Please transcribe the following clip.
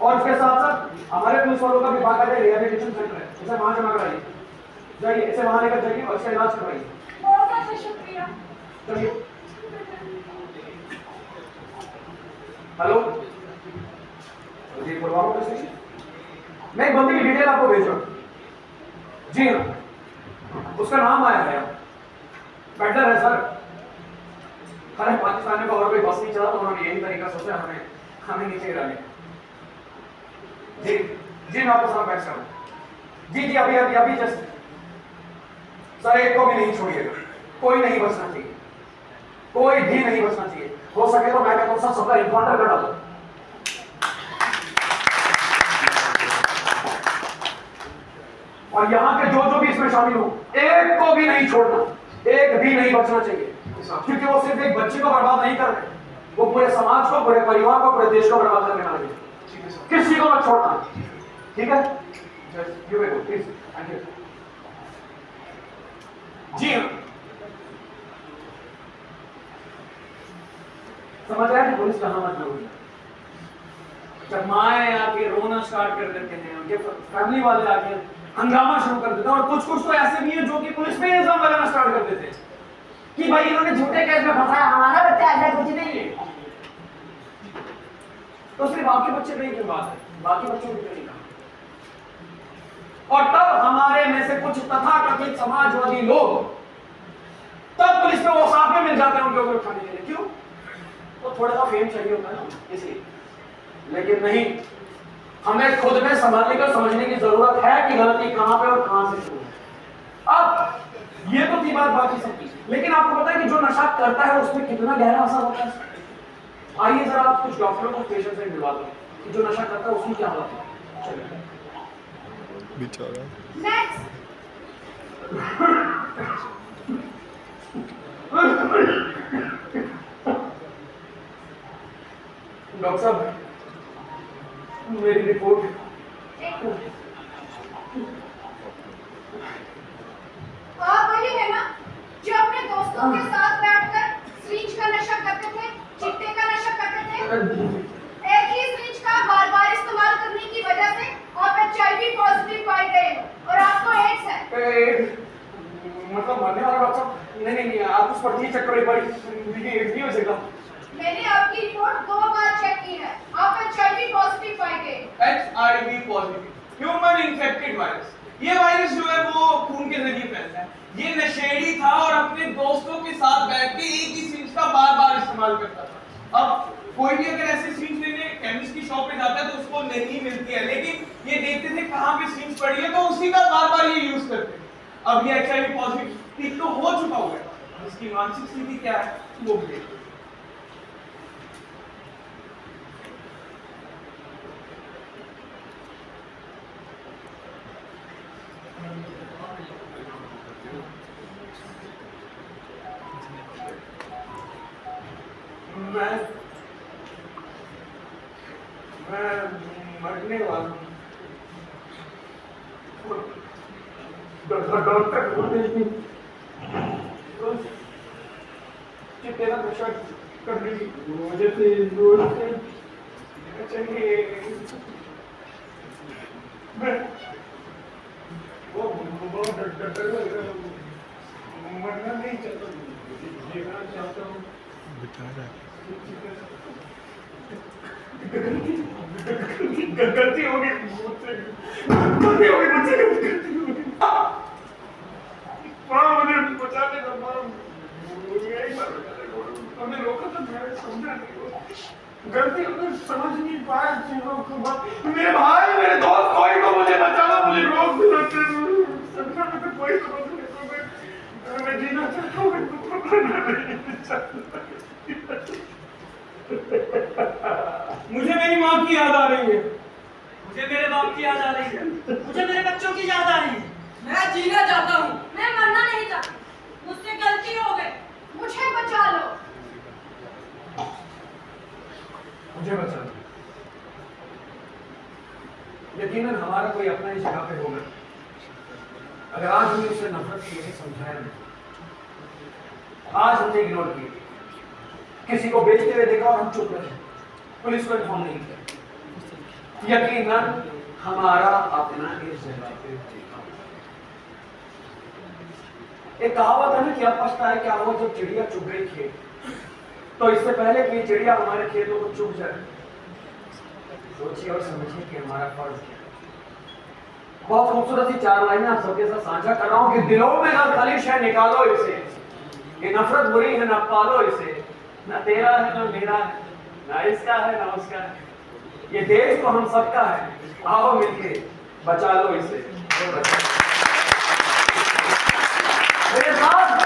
और उसके साथ साथ हमारे पुलिस वालों का भी बाकायदा रिहेबिलिटेशन सेंटर है, इसे वहां जमा कराइए, जाइए इसे वहां लेकर जाइए और इसका इलाज करवाइए। बहुत अच्छा, शुक्रिया। चलिए। हेलो जी, परवाह कैसे? मैं एक बंदी की डिटेल आपको भेज रहा हूं। जी हाँ, उसका नाम आया है, बेटर है सर। अरे पाकिस्तान में और कोई बस नहीं चला तो उन्होंने यही तरीका सोचा हमें हमें नीचे गिराने। जी जी, मैं आपको सारा पैक कर रहा। जी जी, अभी अभी अभी जस्ट। सर एक को भी नहीं छोड़िएगा, कोई नहीं बचना चाहिए, कोई भी नहीं बचना चाहिए। हो सके तो मैं कहता हूं सबका इन्फॉर्मर कर डालो। और यहां के जो भी इसमें शामिल हो, एक को भी नहीं छोड़ना, एक भी नहीं बचना चाहिए, क्योंकि वो सिर्फ एक बच्चे को बर्बाद नहीं कर रहे, वो पूरे समाज को, पूरे परिवार को, पूरे देश को बर्बाद करने वाले हैं। किसी को मत छोड़ना, ठीक है? You may go please. Thank you. जी हाँ, समझ रहे हैं कि पुलिस कहां मत लोग, जब माए आके रोना स्टार्ट कर देते हैं, उनके फैमिली वाले आके हंगामा शुरू कर देते हैं, और कुछ कुछ तो ऐसे भी हैं जो कि पुलिस पे इल्जाम लगाना स्टार्ट कर देते हैं कि भाई इन्होंने झूठे केस में फंसाया, हमारा बच्चा ऐसा कुछ नहीं है। तो सिर्फ आपके बच्चे पे ही क्यों बात है, बाकी बच्चों की नहीं कहा? और तब हमारे में से कुछ तथाकथित समाजवादी लोग तब पुलिस पे वो साथ में मिल जाते हैं उनके ऊपर उठाने के लिए। क्यों? तो थोड़ा सा फेम चाहिए होता है ना, इसलिए। लेकिन नहीं, हमें खुद में संभालने का, समझने की जरूरत है कि गलती कहां पे और कहां से शुरू है। अब ये तो थी बात बाकी सबकी, लेकिन आपको पता है कि जो नशा करता है उसमें कितना गहरा असर होता है। आइए जरा आप कुछ डॉक्टरों को पेशेंट से मिलवा दो कि जो नशा करता है उसकी क्या हालत है। चलिए बेचारा। डॉक्टर साहब, मेरी रिपोर्ट। आप वही है ना जो अपने दोस्तों के साथ बैठकर सींच का नशा करते थे, चिट्टे का नशा करते थे? एक ही सींच का बार बार इस्तेमाल करने की वजह से आप HIV पॉजिटिव पाए गए हो और आपको एड्स है। मतलब मरने वाला डॉक्टर साहब? नहीं नहीं नहीं, आप उस पर चेक करो एक बार, ये नहीं हो सकता। मैंने आपकी रिपोर्ट 2 बार चेक की है, आप HIV पॉजिटिव पाए गए। HIV positive, human infected virus. ये वायरस जो है वो खून के जरिए फैलता है। ये नशेड़ी था और अपने दोस्तों के साथ बैठ के एक ही सींच का बार बार इस्तेमाल करता था। अब कोई भी अगर ऐसी सींच लेने केमिस्ट की शॉप पे जाता है तो उसको नहीं मिलती है, लेकिन ये देखते थे कहाँ पे सींच पड़ी है तो उसी का बार बार ये यूज करते हैं। अब ये HIV पॉजिटिव तो हो चुका हुआ है, इसकी मानसिक स्थिति क्या है वो भी देखते हैं। मैं मरने वाला हूँ। डॉक्टर बोलते हैं कि तेरा नशा करने की वजह से चाहिए। मैं वो बहुत डर लग रहा है, मरना नहीं चाहता, जीना चाहता हूँ। गलती हो गई मुझसे, गलती हो गई मुझसे, गलती हो गई। माँ मुझे बचाने का, माँ हमने रोका था, मैं समझा नहीं, गलती हमने समझ नहीं पाया चीजों को। मेरे भाई, मेरे दोस्त, कोई तो मुझे बचाना, मुझे रोक दिया, समझा मुझे कोई तो मैं जीना चाहता हूँ, मुझे मेरी माँ की याद आ रही है, मुझे मेरे बाप की याद आ रही है, मुझे मेरे बच्चों की याद आ रही है। मैं जीना चाहता हूँ, मैं मरना नहीं चाहती, मुझसे गलती हो गई, मुझे बचा लो। मुझे बचा लो। यकीनन हमारा कोई अपना ही जगह पे होगा। अगर आज हमने उससे नफरत की, यही समझाया नहीं, आज हमने इग्नोर किया, किसी को बेचते हुए देखा और हम चुप रहे, पुलिस को इन्फॉर्म नहीं किया, यकीनन हमारा अपना इस जगह पे होगा। एक कहावत है ना कि अब पछता है क्या हुआ जब चिड़िया चुग गई खेत। तो इससे पहले कि चिड़िया हमारे खेतों को चुग जाए, सोचिए और समझिए कि हमारा फर्ज क्या है। बहुत खूबसूरत सी 4 लाइनें आप सबके साथ साझा कर रहा हूं कि दिलों में ना खलिश है निकालो इसे, ये नफरत बुरी है ना पालो इसे, ना तेरा है ना मेरा है, ना इसका है ना उसका है, ये देश तो हम सबका है, आओ मिलके बचा लो इसे। मेरे साथ